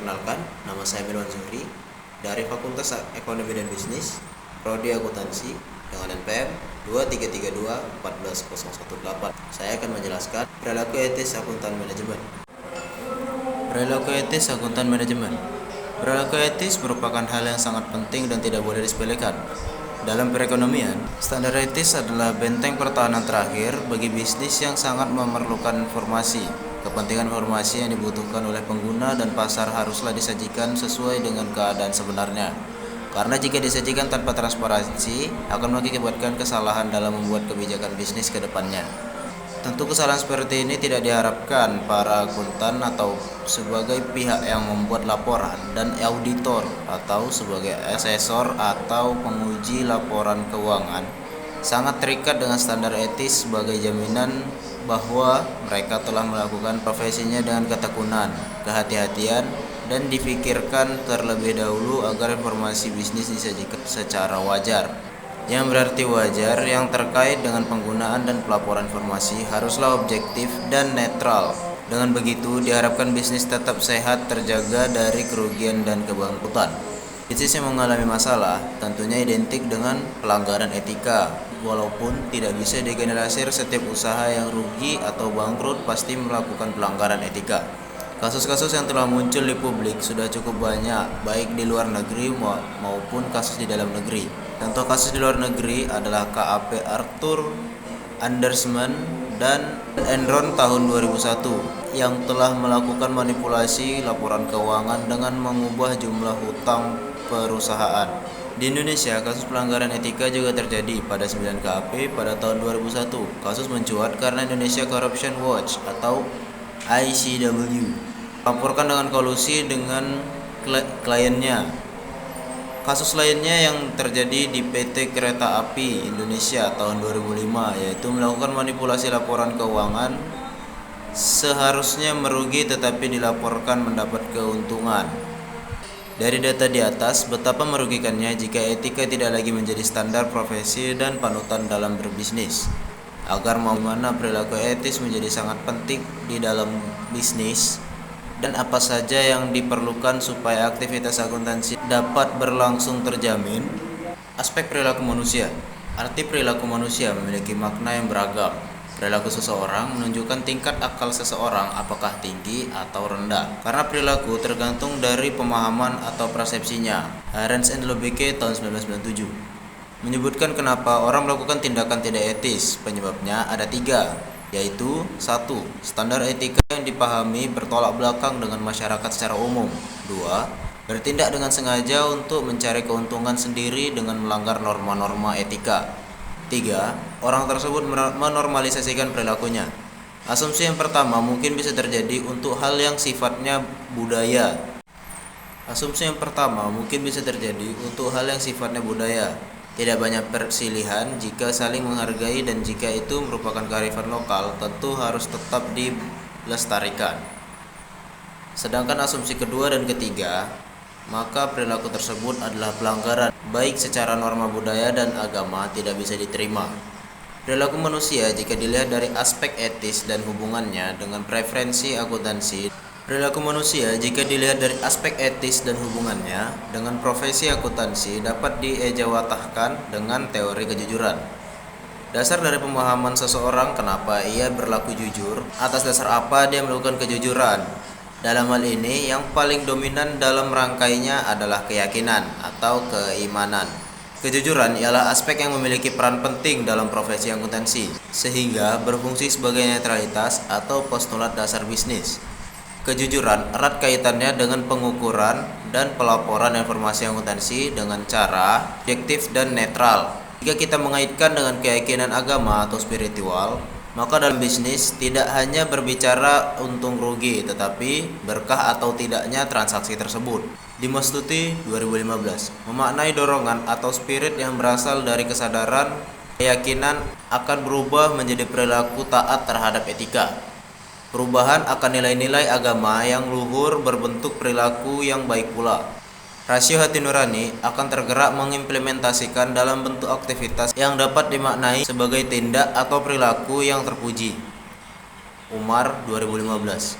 Perkenalkan, nama saya Mirwan Zuhri dari Fakultas Ekonomi dan Bisnis, Prodi Akuntansi dengan NPM 2332 14018. Saya akan menjelaskan perilaku etis akuntan manajemen. Perilaku etis akuntan manajemen. Perilaku etis merupakan hal yang sangat penting dan tidak boleh disepelekan. Dalam perekonomian, standar etis adalah benteng pertahanan terakhir bagi bisnis yang sangat memerlukan informasi. Kepentingan informasi yang dibutuhkan oleh pengguna dan pasar haruslah disajikan sesuai dengan keadaan sebenarnya. Karena jika disajikan tanpa transparansi, akan mengakibatkan kesalahan dalam membuat kebijakan bisnis ke depannya. Tentu kesalahan seperti ini tidak diharapkan para akuntan atau sebagai pihak yang membuat laporan dan auditor atau sebagai asesor atau penguji laporan keuangan sangat terikat dengan standar etis sebagai jaminan bahwa mereka telah melakukan profesinya dengan ketekunan, kehati-hatian, dan difikirkan terlebih dahulu agar informasi bisnis disajikan secara wajar. Yang berarti wajar yang terkait dengan penggunaan dan pelaporan informasi haruslah objektif dan netral. Dengan begitu diharapkan bisnis tetap sehat, terjaga dari kerugian dan kebangkrutan. Bisnis yang mengalami masalah tentunya identik dengan pelanggaran etika. Walaupun tidak bisa digeneralisir, setiap usaha yang rugi atau bangkrut pasti melakukan pelanggaran etika. Kasus-kasus yang telah muncul di publik sudah cukup banyak, baik di luar negeri maupun kasus di dalam negeri. Contoh kasus di luar negeri adalah KAP Arthur Andersman dan Enron tahun 2001 yang telah melakukan manipulasi laporan keuangan dengan mengubah jumlah hutang perusahaan. Di Indonesia, kasus pelanggaran etika juga terjadi pada 9 KAP pada tahun 2001. Kasus mencuat karena Indonesia Corruption Watch atau ICW laporkan dengan kolusi dengan kliennya. Kasus lainnya yang terjadi di PT Kereta Api Indonesia tahun 2005 yaitu melakukan manipulasi laporan keuangan, seharusnya merugi tetapi dilaporkan mendapat keuntungan. Dari data di atas, betapa merugikannya jika etika tidak lagi menjadi standar profesi dan panutan dalam berbisnis. Agar mana perilaku etis menjadi sangat penting di dalam bisnis, dan apa saja yang diperlukan supaya aktivitas akuntansi dapat berlangsung terjamin. Aspek perilaku manusia. Arti perilaku manusia memiliki makna yang beragam. Perilaku seseorang menunjukkan tingkat akal seseorang apakah tinggi atau rendah. Karena perilaku tergantung dari pemahaman atau persepsinya. Harens and Lobeke tahun 1997 menyebutkan kenapa orang melakukan tindakan tidak etis. Penyebabnya ada 3. Yaitu 1. Standar etika yang dipahami bertolak belakang dengan masyarakat secara umum. 2. Bertindak dengan sengaja untuk mencari keuntungan sendiri dengan melanggar norma-norma etika. 3. Orang tersebut menormalisasikan perilakunya. Asumsi yang pertama mungkin bisa terjadi untuk hal yang sifatnya budaya. Tidak banyak persilihan jika saling menghargai, dan jika itu merupakan kearifan lokal tentu harus tetap dilestarikan. Sedangkan asumsi kedua dan ketiga, maka perilaku tersebut adalah pelanggaran baik secara norma budaya dan agama tidak bisa diterima. Perilaku manusia jika dilihat dari aspek etis dan hubungannya dengan preferensi akuntansi. Perilaku manusia jika dilihat dari aspek etis dan hubungannya dengan profesi akuntansi dapat diejawantahkan dengan teori kejujuran. Dasar dari pemahaman seseorang kenapa ia berlaku jujur, atas dasar apa dia melakukan kejujuran. Dalam hal ini yang paling dominan dalam rangkainya adalah keyakinan atau keimanan. Kejujuran ialah aspek yang memiliki peran penting dalam profesi akuntansi, sehingga berfungsi sebagai netralitas atau postulat dasar bisnis. Kejujuran erat kaitannya dengan pengukuran dan pelaporan informasi akuntansi dengan cara objektif dan netral. Jika kita mengaitkan dengan keyakinan agama atau spiritual, maka dalam bisnis tidak hanya berbicara untung rugi, tetapi berkah atau tidaknya transaksi tersebut. Dimas Tuti 2015 memaknai dorongan atau spirit yang berasal dari kesadaran keyakinan akan berubah menjadi perilaku taat terhadap etika. Perubahan akan nilai-nilai agama yang luhur berbentuk perilaku yang baik pula. Rasio hati nurani akan tergerak mengimplementasikan dalam bentuk aktivitas yang dapat dimaknai sebagai tindak atau perilaku yang terpuji. Umar 2015.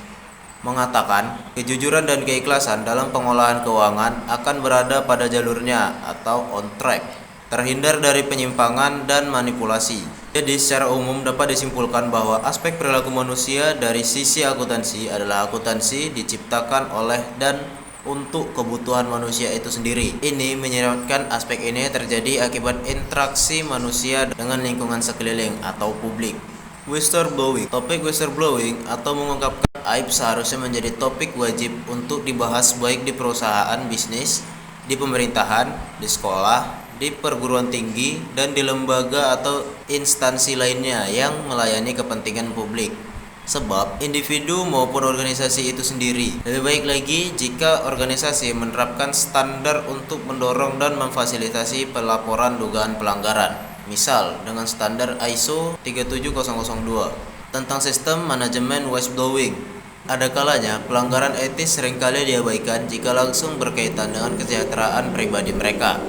mengatakan kejujuran dan keikhlasan dalam pengolahan keuangan akan berada pada jalurnya atau on track, terhindar dari penyimpangan dan manipulasi. Jadi secara umum dapat disimpulkan bahwa aspek perilaku manusia dari sisi akuntansi adalah akuntansi diciptakan oleh dan untuk kebutuhan manusia itu sendiri. Ini menyeratkan aspek ini terjadi akibat interaksi manusia dengan lingkungan sekeliling atau publik. Whistleblowing. Topik whistleblowing atau mengungkapkan aib seharusnya menjadi topik wajib untuk dibahas baik di perusahaan bisnis, di pemerintahan, di sekolah, di perguruan tinggi, dan di lembaga atau instansi lainnya yang melayani kepentingan publik. Sebab individu maupun organisasi itu sendiri. Lebih baik lagi jika organisasi menerapkan standar untuk mendorong dan memfasilitasi pelaporan dugaan pelanggaran. Misal dengan standar ISO 37002 tentang sistem manajemen whistleblowing. Ada kalanya pelanggaran etis seringkali diabaikan jika langsung berkaitan dengan kesejahteraan pribadi mereka.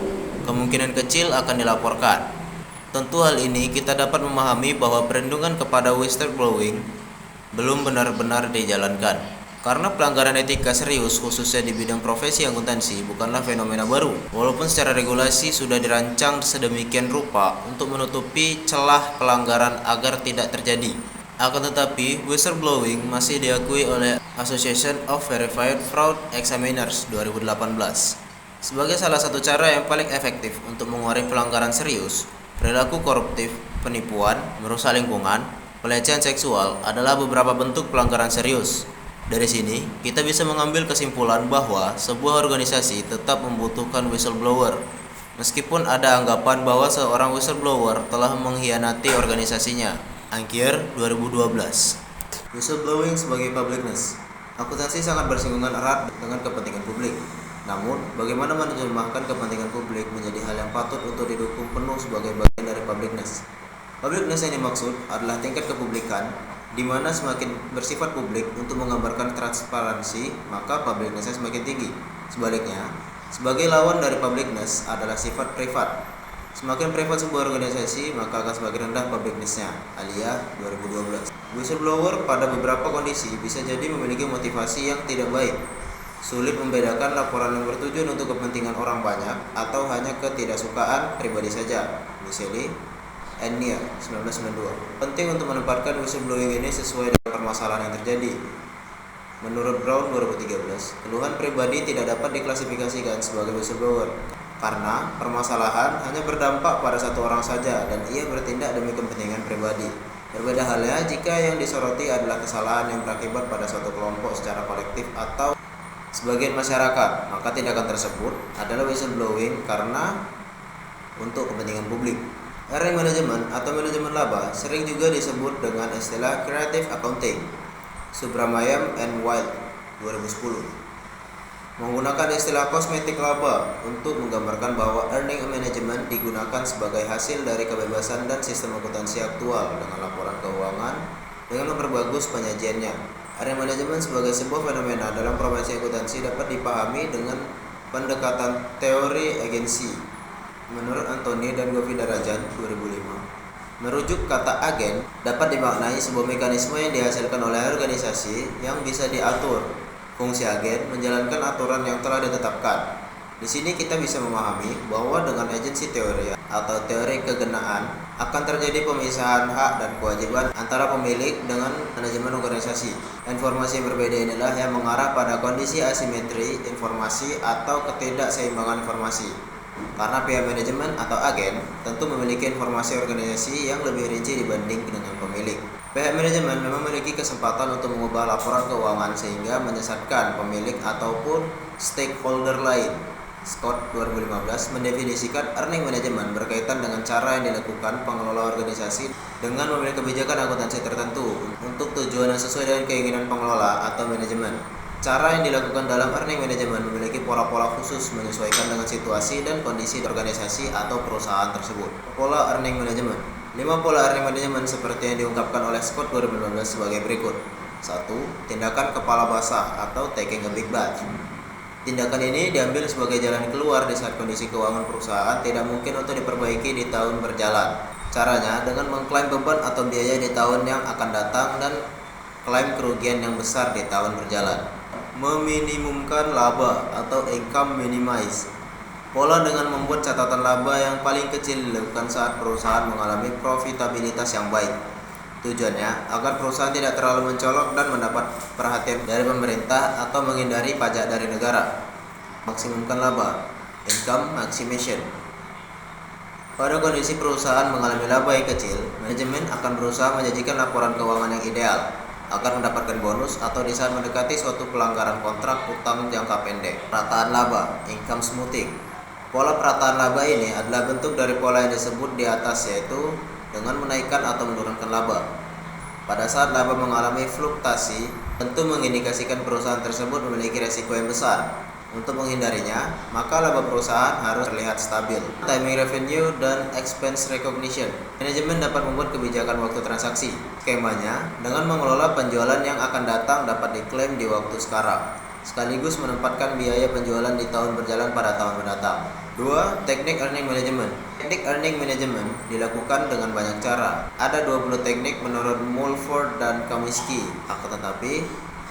Kemungkinan kecil akan dilaporkan. Tentu hal ini kita dapat memahami bahwa perlindungan kepada whistleblowing belum benar-benar dijalankan. Karena pelanggaran etika serius khususnya di bidang profesi akuntansi bukanlah fenomena baru. Walaupun secara regulasi sudah dirancang sedemikian rupa untuk menutupi celah pelanggaran agar tidak terjadi. Akan tetapi, whistleblowing masih diakui oleh Association of Verified Fraud Examiners 2018 sebagai salah satu cara yang paling efektif untuk mengurangi pelanggaran serius. Perilaku koruptif, penipuan, merusak lingkungan, pelecehan seksual adalah beberapa bentuk pelanggaran serius. Dari sini, kita bisa mengambil kesimpulan bahwa sebuah organisasi tetap membutuhkan whistleblower, meskipun ada anggapan bahwa seorang whistleblower telah mengkhianati organisasinya. Angkir 2012. Whistleblowing sebagai publicness. Akuntansi sangat bersinggungan erat dengan kepentingan publik. Namun, bagaimana menerjemahkan kepentingan publik menjadi hal yang patut untuk didukung penuh sebagai bagian dari publicness? Publicness yang dimaksud adalah tingkat kepublikan, di mana semakin bersifat publik untuk menggambarkan transparansi, maka publicness-nya semakin tinggi. Sebaliknya, sebagai lawan dari publicness adalah sifat privat. Semakin privat sebuah organisasi, maka akan semakin rendah publicness-nya. Alia 2012. Whistleblower pada beberapa kondisi bisa jadi memiliki motivasi yang tidak baik. Sulit membedakan laporan yang bertujuan untuk kepentingan orang banyak atau hanya ketidaksukaan pribadi saja. Misalnya Nia 1992. Penting untuk menempatkan whistleblowing ini sesuai dengan permasalahan yang terjadi. Menurut Brown 2013, keluhan pribadi tidak dapat diklasifikasikan sebagai whistleblower karena permasalahan hanya berdampak pada satu orang saja dan ia bertindak demi kepentingan pribadi. Berbeda halnya jika yang disoroti adalah kesalahan yang berakibat pada suatu kelompok secara kolektif atau sebagian masyarakat, maka tindakan tersebut adalah whistleblowing karena untuk kepentingan publik. Earning management atau manajemen laba sering juga disebut dengan istilah creative accounting. Subramayam and Wild 2010 menggunakan istilah kosmetik laba untuk menggambarkan bahwa earning management digunakan sebagai hasil dari kebebasan dan sistem akuntansi aktual dengan laporan keuangan dengan memperbagus penyajiannya. Earning management sebagai sebuah fenomena dalam profesi akuntansi dapat dipahami dengan pendekatan teori agensi. Menurut Anthony dan Govi Darajan 2005, merujuk kata agen dapat dimaknai sebuah mekanisme yang dihasilkan oleh organisasi yang bisa diatur. Fungsi agen menjalankan aturan yang telah ditetapkan. Di sini kita bisa memahami bahwa dengan agensi teori atau teori kegenaan akan terjadi pemisahan hak dan kewajiban antara pemilik dengan manajemen organisasi. Informasi yang berbeda inilah yang mengarah pada kondisi asimetri informasi atau ketidakseimbangan informasi. Karena pihak manajemen atau agen tentu memiliki informasi organisasi yang lebih rinci dibanding dengan pemilik. Pihak manajemen memang memiliki kesempatan untuk mengubah laporan keuangan sehingga menyesatkan pemilik ataupun stakeholder lain. Scott 2015 mendefinisikan earning management berkaitan dengan cara yang dilakukan pengelola organisasi dengan memilih kebijakan akuntansi tertentu untuk tujuan yang sesuai dengan keinginan pengelola atau manajemen. Cara yang dilakukan dalam earning management memiliki pola-pola khusus menyesuaikan dengan situasi dan kondisi organisasi atau perusahaan tersebut. Pola earning management. 5 pola earning management seperti yang diungkapkan oleh Scott 2015 sebagai berikut. 1. Tindakan kepala basah atau taking a big bath. Tindakan ini diambil sebagai jalan keluar di saat kondisi keuangan perusahaan tidak mungkin untuk diperbaiki di tahun berjalan. Caranya dengan mengklaim beban atau biaya di tahun yang akan datang dan klaim kerugian yang besar di tahun berjalan. Meminimumkan laba atau income minimize. Pola dengan membuat catatan laba yang paling kecil dilakukan saat perusahaan mengalami profitabilitas yang baik. Tujuannya agar perusahaan tidak terlalu mencolok dan mendapat perhatian dari pemerintah atau menghindari pajak dari negara. Maksimumkan laba, income maximization. Pada kondisi perusahaan mengalami laba yang kecil, manajemen akan berusaha menjanjikan laporan keuangan yang ideal agar mendapatkan bonus atau di saat mendekati suatu pelanggaran kontrak utang jangka pendek. Perataan laba, income smoothing. Pola perataan laba ini adalah bentuk dari pola yang disebut di atas, yaitu dengan menaikkan atau menurunkan laba. Pada saat laba mengalami fluktuasi, tentu mengindikasikan perusahaan tersebut memiliki risiko yang besar. Untuk menghindarinya, maka laba perusahaan harus terlihat stabil. Timing revenue dan expense recognition. Manajemen dapat membuat kebijakan waktu transaksi. Skemanya, dengan mengelola penjualan yang akan datang dapat diklaim di waktu sekarang, sekaligus menempatkan biaya penjualan di tahun berjalan pada tahun mendatang. 2. Teknik earning management. Teknik earning management dilakukan dengan banyak cara. Ada 20 teknik menurut Mulford dan Kaminsky. Akan tetapi,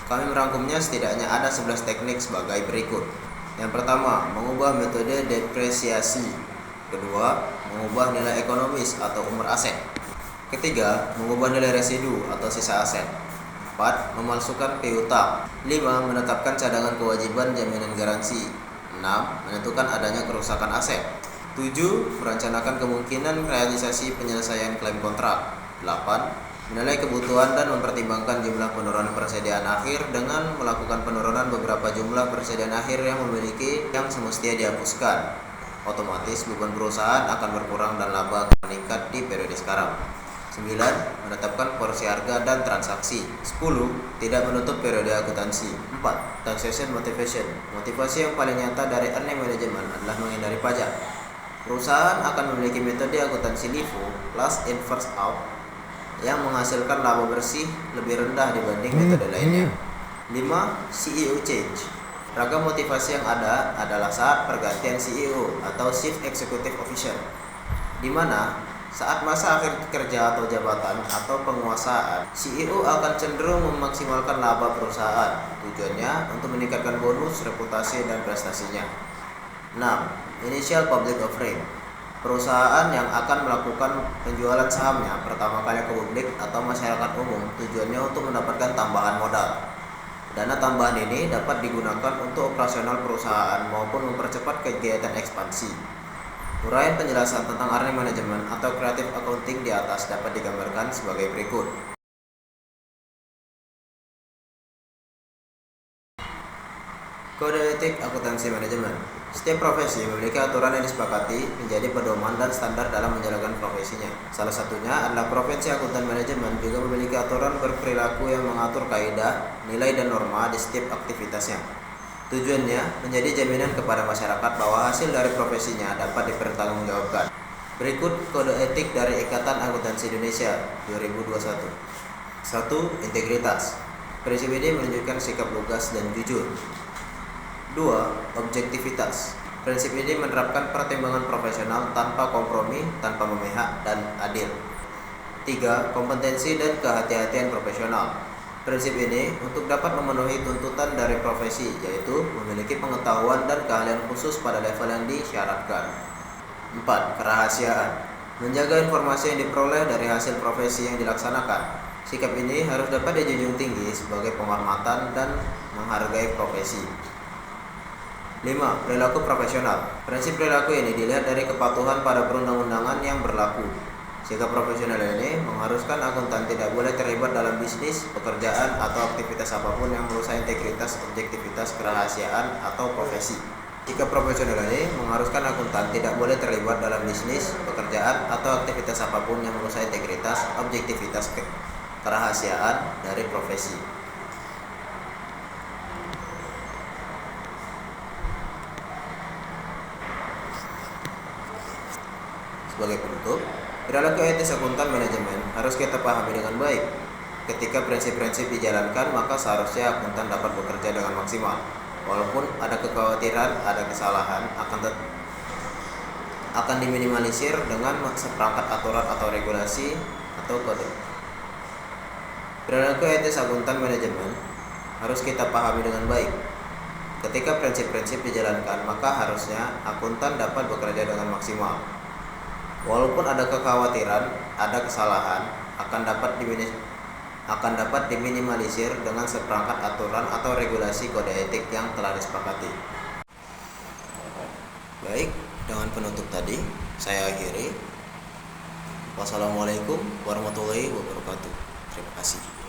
kami merangkumnya setidaknya ada 11 teknik sebagai berikut. Yang pertama, mengubah metode depresiasi. Kedua, mengubah nilai ekonomis atau umur aset. Ketiga, mengubah nilai residu atau sisa aset. 4. Memalsukan piutang. 5. Menetapkan cadangan kewajiban jaminan garansi. 6. Menentukan adanya kerusakan aset. 7. Merencanakan kemungkinan realisasi penyelesaian klaim kontrak. 8. Menilai kebutuhan dan mempertimbangkan jumlah penurunan persediaan akhir dengan melakukan penurunan beberapa jumlah persediaan akhir yang semestinya dihapuskan. Otomatis beban perusahaan akan berkurang dan laba akan meningkat di periode sekarang. 9. Menetapkan porsi harga dan transaksi. 10. Tidak menutup periode akuntansi. 4. Taxation motivation. Motivasi yang paling nyata dari earning management adalah menghindari pajak. Perusahaan akan memiliki metode akuntansi LIFO, last in first out, yang menghasilkan laba bersih lebih rendah dibanding metode lainnya. 5. CEO change. Ragam motivasi yang ada adalah saat pergantian CEO atau Chief Executive Officer, di mana saat masa akhir kerja atau jabatan atau penguasaan, CEO akan cenderung memaksimalkan laba perusahaan. Tujuannya untuk meningkatkan bonus, reputasi, dan prestasinya. 6. Initial public offering. Perusahaan yang akan melakukan penjualan sahamnya pertama kali ke publik atau masyarakat umum tujuannya untuk mendapatkan tambahan modal. Dana tambahan ini dapat digunakan untuk operasional perusahaan maupun mempercepat kegiatan ekspansi. Uraian penjelasan tentang earning management atau creative accounting di atas dapat digambarkan sebagai berikut. Kode etik akuntansi manajemen. Setiap profesi memiliki aturan yang disepakati menjadi pedoman dan standar dalam menjalankan profesinya. Salah satunya adalah profesi akuntan manajemen juga memiliki aturan berperilaku yang mengatur kaidah, nilai, dan norma di setiap aktivitasnya. Tujuannya menjadi jaminan kepada masyarakat bahwa hasil dari profesinya dapat dipertanggungjawabkan. Berikut kode etik dari Ikatan Akuntansi Indonesia 2021. 1. Integritas. Prinsip ini menunjukkan sikap lugas dan jujur. 2. Objektivitas. Prinsip ini menerapkan pertimbangan profesional tanpa kompromi, tanpa memihak, dan adil. 3. Kompetensi dan kehati-hatian profesional. Prinsip ini untuk dapat memenuhi tuntutan dari profesi, yaitu memiliki pengetahuan dan keahlian khusus pada level yang disyaratkan. 4. Kerahasiaan. Menjaga informasi yang diperoleh dari hasil profesi yang dilaksanakan. Sikap ini harus dapat dijunjung tinggi sebagai penghormatan dan menghargai profesi. 5. Perilaku profesional. Prinsip perilaku ini dilihat dari kepatuhan pada perundang-undangan yang berlaku. Sikap profesional ini mengharuskan akuntan tidak boleh terlibat dalam bisnis, pekerjaan, atau aktivitas apapun yang merusak integritas, objektivitas, kerahasiaan, atau profesi. Sikap profesional ini mengharuskan akuntan tidak boleh terlibat dalam bisnis, pekerjaan, atau aktivitas apapun yang merusak integritas, objektivitas, kerahasiaan dari profesi. Sebagai penutup, perilaku etis akuntan manajemen harus kita pahami dengan baik. Ketika prinsip-prinsip dijalankan, maka seharusnya akuntan dapat bekerja dengan maksimal. Walaupun ada kekhawatiran, ada kesalahan, akan diminimalisir dengan seperangkat aturan atau regulasi atau kode. Perilaku etis akuntan manajemen harus kita pahami dengan baik. Ketika prinsip-prinsip dijalankan, maka harusnya akuntan dapat bekerja dengan maksimal. Walaupun ada kekhawatiran, ada kesalahan, akan dapat diminimalisir dengan seperangkat aturan atau regulasi kode etik yang telah disepakati. Baik, dengan penutup tadi, saya akhiri. Wassalamualaikum warahmatullahi wabarakatuh. Terima kasih.